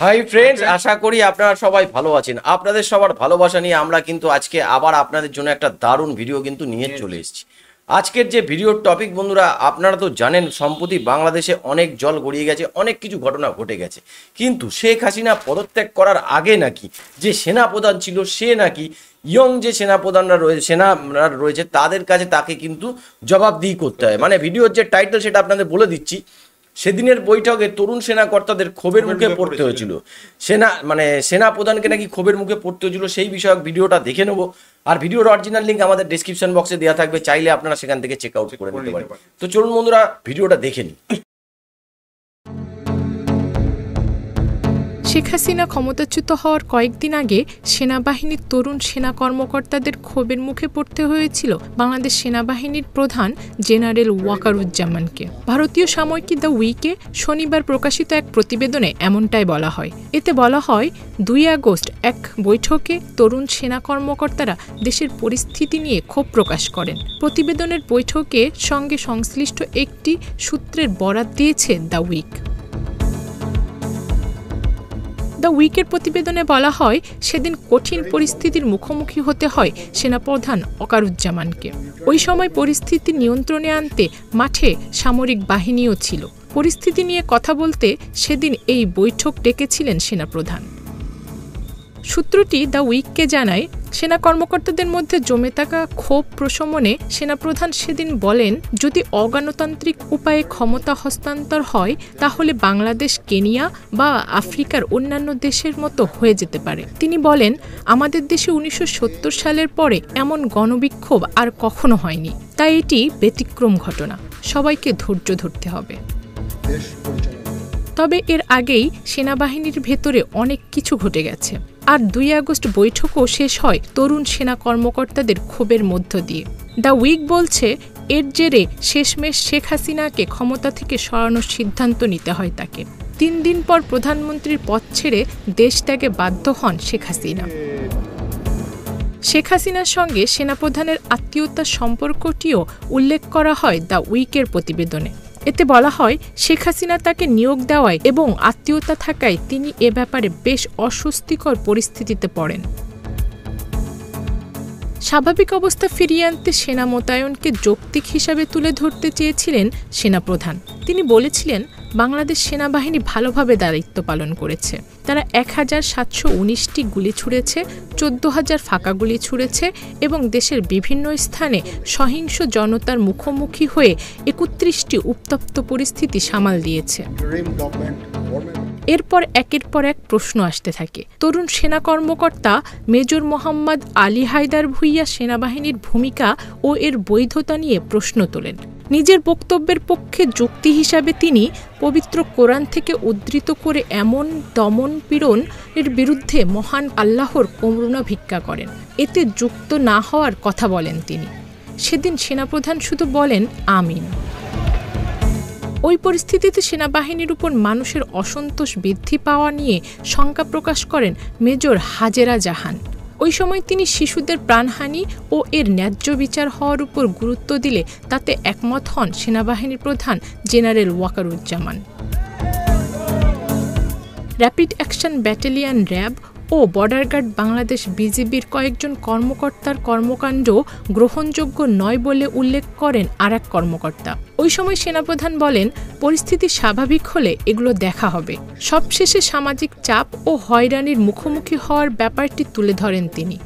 Hi friends, আশা করি আপনারা সবাই ভালো আছেন। আপনাদের সবার ভালোবাসা নিয়ে আমরা কিন্তু আজকে আবার আপনাদের জন্য একটা দারুণ ভিডিও কিন্তু নিয়ে চলে এসেছি। আজকের যে ভিডিওর টপিক বন্ধুরা, আপনারা তো জানেন সম্প্রতি বাংলাদেশে অনেক জল গড়িয়ে গেছে, অনেক কিছু ঘটনা ঘটে গেছে। কিন্তু শেখ হাসিনা পদত্যাগ করার আগে নাকি যে সেনাপ্রধান ছিল সে নাকি ইয়ং যে সেনাপ্রধানরা রয়েছে তাদের কাছে তাকে কিন্তু জবাবদিহি করতে হয়। মানে ভিডিওর যে টাইটেল সেটা আপনাদের বলে দিচ্ছি। সেদিনের বৈঠকে তরুণ সেনাকর্তাদের ক্ষোভের মুখে পড়তে হয়েছিল, সেনাপ্রধানকে নাকি ক্ষোভের মুখে পড়তে হয়েছিল। সেই বিষয়ক ভিডিওটা দেখে নেবো। আর ভিডিওর অরিজিনাল লিঙ্ক আমাদের ডেসক্রিপশন বক্সে দেওয়া থাকবে, চাইলে আপনারা সেখান থেকে চেক আউট করে নিতে পারেন। তো চলুন বন্ধুরা ভিডিওটা দেখে নিই। শেখ হাসিনা ক্ষমতাচ্যুত হওয়ার কয়েকদিন আগে সেনাবাহিনীর তরুণ সেনা কর্মকর্তাদের ক্ষোভের মুখে পড়তে হয়েছিল বাংলাদেশ সেনাবাহিনীর প্রধান জেনারেল ওয়াকারুজ্জামানকে। ভারতীয় সাময়িকী দ্য উইকে শনিবার প্রকাশিত এক প্রতিবেদনে এমনটাই বলা হয়। এতে বলা হয়, 2 আগস্ট এক বৈঠকে তরুণ সেনা কর্মকর্তারা দেশের পরিস্থিতি নিয়ে ক্ষোভ প্রকাশ করেন। প্রতিবেদনের বৈঠকের সঙ্গে সংশ্লিষ্ট একটি সূত্রের বরাত দিয়েছে দ্য উইক। দ্য উইকের প্রতিবেদনে বলা হয়, সেদিন কঠিন পরিস্থিতির মুখোমুখি হতে হয় সেনাপ্রধান ওয়াকারুজ্জামানকে। ওই সময় পরিস্থিতি নিয়ন্ত্রণে আনতে মাঠে সামরিক বাহিনীও ছিল। পরিস্থিতি নিয়ে কথা বলতে সেদিন এই বৈঠক ডেকেছিলেন সেনাপ্রধান। সূত্রটি দ্য উইককে জানায়, সেনা কর্মকর্তাদের মধ্যে জমে থাকা ক্ষোভ প্রশমনে সেনাপ্রধান সেদিন বলেন, যদি অগণতান্ত্রিক উপায়ে ক্ষমতা হস্তান্তর হয় তাহলে বাংলাদেশ কেনিয়া বা আফ্রিকার অন্যান্য দেশের মতো হয়ে যেতে পারে। তিনি বলেন, আমাদের দেশে 1970 সালের পরে এমন গণবিক্ষোভ আর কখনো হয়নি, তাই এটি ব্যতিক্রম ঘটনা। সবাইকে ধৈর্য ধরতে হবে। তবে এর আগেই সেনাবাহিনীর ভেতরে অনেক কিছু ঘটে গেছে। আর 2 আগস্ট বৈঠকও শেষ হয় তরুণ সেনা কর্মকর্তাদের ক্ষোভের মধ্য দিয়ে। দ্য উইক বলছে, এর জেরে শেষমেশ শেখ হাসিনাকে ক্ষমতা থেকে সরানোর সিদ্ধান্ত নিতে হয় তাকে। 3 দিন পর প্রধানমন্ত্রীর পদ ছেড়ে দেশ ত্যাগে বাধ্য হন শেখ হাসিনা। শেখ হাসিনার সঙ্গে সেনাপ্রধানের আত্মীয়তার সম্পর্কটিও উল্লেখ করা হয় দ্য উইকের প্রতিবেদনে। এতে বলা হয়, শেখ হাসিনা তাকে নিয়োগ দেওয়ায় এবং আত্মীয়তা থাকায় তিনি এ ব্যাপারে বেশ অস্বস্তিকর পরিস্থিতিতে পড়েন। স্বাভাবিক অবস্থা ফিরিয়ে আনতে সেনা মোতায়েনকে যৌক্তিক হিসাবে তুলে ধরতে চেয়েছিলেন সেনাপ্রধান। তিনি বলেছিলেন, বাংলাদেশ সেনাবাহিনী ভালোভাবে দায়িত্ব পালন করেছে। তারা 1719টি গুলি ছুড়েছে, 14,000 ফাঁকা গুলি ছুড়েছে এবং দেশের বিভিন্ন স্থানে সহিংস জনতার মুখোমুখি হয়ে 31টি উত্তপ্ত পরিস্থিতি সামাল দিয়েছে। এরপর একের পর এক প্রশ্ন আসতে থাকে। তরুণ সেনা কর্মকর্তা মেজর মোহাম্মদ আলী হায়দার ভূঁইয়া সেনাবাহিনীর ভূমিকা ও এর বৈধতা নিয়ে প্রশ্ন তোলেন। নিজের বক্তব্যের পক্ষে যুক্তি হিসাবে তিনি পবিত্র কোরআন থেকে উদ্ধৃত করে এমন দমন পীড়ন এর বিরুদ্ধে মহান আল্লাহর করুণা ভিক্ষা করেন। এতে যুক্ত না হওয়ার কথা বলেন তিনি। সেদিন সেনাপ্রধান শুধু বলেন আমিন। ওই পরিস্থিতিতে সেনাবাহিনীর উপর মানুষের অসন্তোষ বৃদ্ধি পাওয়া নিয়ে শঙ্কা প্রকাশ করেন মেজর হাজেরা জাহান। ওই সময় তিনি শিশুদের প্রাণহানি ও এর ন্যায্য বিচার হওয়ার উপর গুরুত্ব দিলে তাতে একমত হন সেনাবাহিনীর প্রধান general Wakeruzzaman. Rapid action battalion RAB ও বর্ডার গার্ড বাংলাদেশ বিজিবির কয়েকজন কর্মকর্তার কর্মকাণ্ড গ্রহণযোগ্য নয় বলে উল্লেখ করেন আরেক কর্মকর্তা। ওই সময় সেনাপ্রধান বলেন, পরিস্থিতি স্বাভাবিক হলে এগুলো দেখা হবে। সবশেষে সামাজিক চাপ ও হয়রানির মুখোমুখি হওয়ার ব্যাপারটি তুলে ধরেন তিনি।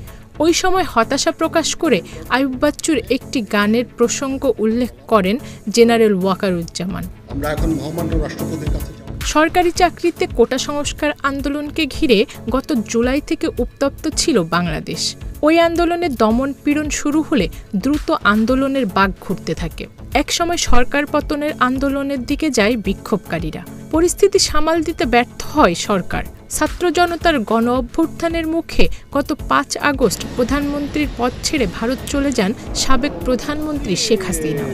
ওই সময় হতাশা প্রকাশ করে আইয়ুব বাচ্চুর একটি গানের প্রসঙ্গ উল্লেখ করেন জেনারেল ওয়াকারুজ্জামান। আমরা এখন মহামান্য রাষ্ট্রপতির কাছে সরকারি চাকরিতে কোটা সংস্কার আন্দোলনকে ঘিরে গত জুলাই থেকে উত্তপ্ত ছিল বাংলাদেশ। ওই আন্দোলনের দমন পীড়ন শুরু হলে দ্রুত আন্দোলনের বাঁক ঘুরতে থাকে। একসময় সরকার পতনের আন্দোলনের দিকে যায় বিক্ষোভকারীরা। পরিস্থিতি সামাল দিতে ব্যর্থ হয় সরকার। ছাত্র জনতার গণ অভ্যুত্থানের মুখে গত 5 আগস্ট প্রধানমন্ত্রীর পদ ছেড়ে ভারত চলে যান সাবেক প্রধানমন্ত্রী শেখ হাসিনা।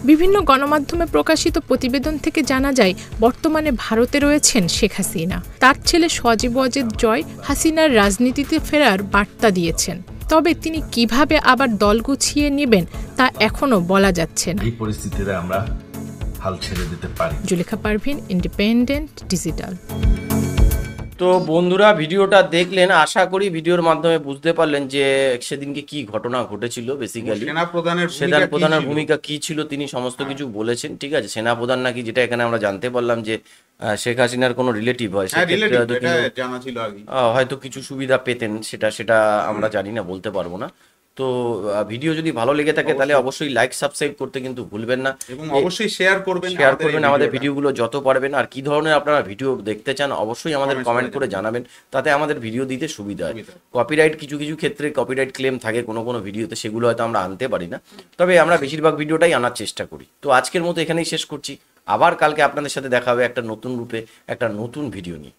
বিভিন্ন গণমাধ্যমে প্রকাশিত প্রতিবেদন থেকে জানা যায়, বর্তমানে ভারতে রয়েছেন শেখ হাসিনা। তার ছেলে সজীব ওয়াজেদ জয় হাসিনার রাজনীতিতে ফেরার বার্তা দিয়েছেন। তবে তিনি কিভাবে আবার দল গুছিয়ে নেবেন তা এখনো বলা যাচ্ছে না। এই পরিস্থিতিতে আমরা হাল ছেড়ে দিতে পারি। Zulekha Parvin, Independent Digital. তো বন্ধুরা ভিডিওটা দেখলেন, আশা করি ভিডিওর মাধ্যমে বুঝতে পারলেন যে সেদিনকে কি ঘটনা ঘটেছিল। বেসিক্যালি সেনাপ্রধানের ভূমিকা কি ছিল তিনি সমস্ত কিছু বলেছেন। ঠিক আছে, সেনাপ্রধান নাকি, যেটা এখানে আমরা জানতে পারলাম যে শেখ হাসিনার কোনো রিলেটিভ হয়, সেক্ষেত্রে হয়তো হয়তো কিছু সুবিধা পেতেন, সেটা আমরা জানি না, বলতে পারবো না। তো ভিডিও যদি ভালো লেগে থাকে তাহলে অবশ্যই লাইক সাবস্ক্রাইব করতে কিন্তু ভুলবেন না, এবং অবশ্যই শেয়ার করবেন আমাদের ভিডিওগুলো যত পারবেন। আর কি ধরনের আপনারা ভিডিও দেখতে চান অবশ্যই আমাদের কমেন্ট করে জানাবেন, তাতে আমাদের ভিডিও দিতে সুবিধা হয়। কপিরাইট কিছু কিছু ক্ষেত্রে কপিরাইট ক্লেম থাকে কোনো কোনো ভিডিওতে, সেগুলো হয়তো আমরা আনতে পারি না, তবে আমরা বেশিরভাগ ভিডিওটাই আনার চেষ্টা করি। তো আজকের মতো এখানেই শেষ করছি, আবার কালকে আপনাদের সাথে দেখা হবে একটা নতুন রূপে একটা নতুন ভিডিও নিয়ে।